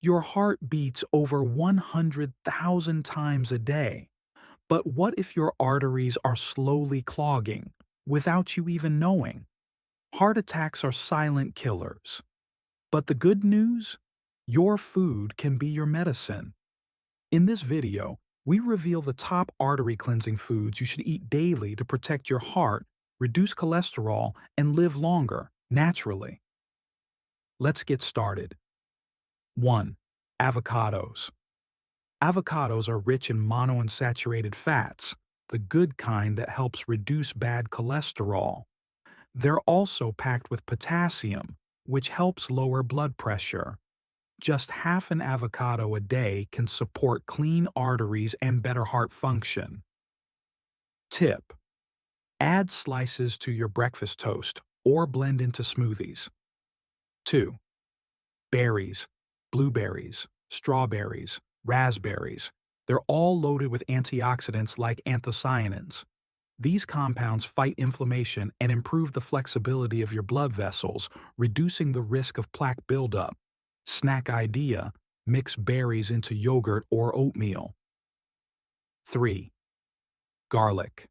Your heart beats over 100,000 times a day. But what if your arteries are slowly clogging without you even knowing? Heart attacks are silent killers. But the good news? Your food can be your medicine. In this video, we reveal the top artery cleansing foods you should eat daily to protect your heart, reduce cholesterol, and live longer, naturally. Let's get started. 1. Avocados. Avocados are rich in monounsaturated fats, the good kind that helps reduce bad cholesterol. They're also packed with potassium, which helps lower blood pressure. Just half an avocado a day can support clean arteries and better heart function. Tip: add slices to your breakfast toast or blend into smoothies. 2. Berries, blueberries, strawberries, raspberries. They're all loaded with antioxidants like anthocyanins. These compounds fight inflammation and improve the flexibility of your blood vessels, reducing the risk of plaque buildup. Snack idea: mix berries into yogurt or oatmeal. 3. Garlic.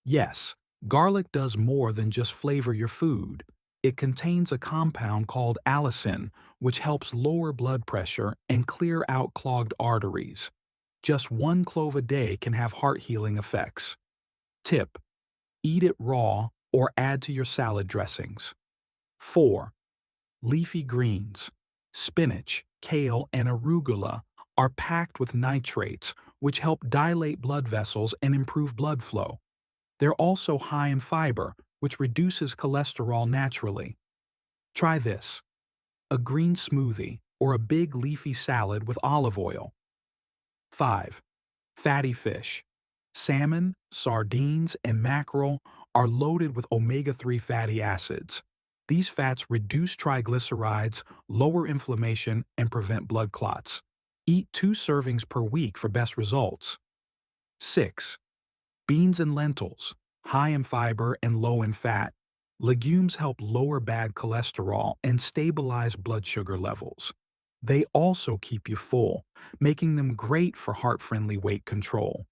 Yes, garlic does more than just flavor your food. It contains a compound called allicin, which helps lower blood pressure and clear out clogged arteries. Just one clove a day can have heart-healing effects. Tip: eat it raw or add to your salad dressings. 4. Leafy greens. Spinach, kale, and arugula are packed with nitrates, which help dilate blood vessels and improve blood flow. They're also high in fiber, which reduces cholesterol naturally. Try this: a green smoothie or a big leafy salad with olive oil. 5. Fatty fish. Salmon, sardines, and mackerel are loaded with omega-3 fatty acids. These fats reduce triglycerides, lower inflammation, and prevent blood clots. Eat 2 servings per week for best results. 6. Beans and lentils. High in fiber and low in fat, legumes help lower bad cholesterol and stabilize blood sugar levels. They also keep you full, making them great for heart-friendly weight control.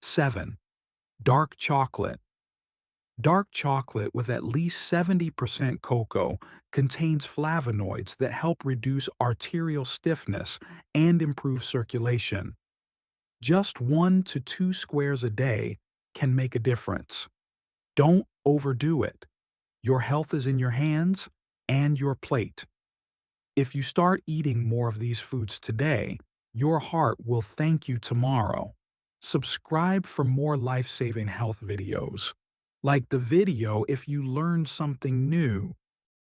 7. Dark chocolate. Dark chocolate with at least 70% cocoa contains flavonoids that help reduce arterial stiffness and improve circulation. Just 1 to 2 squares a day can make a difference. Don't overdo it. Your health is in your hands and your plate. If you start eating more of these foods today, your heart will thank you tomorrow. Subscribe for more life-saving health videos. Like the video if you learned something new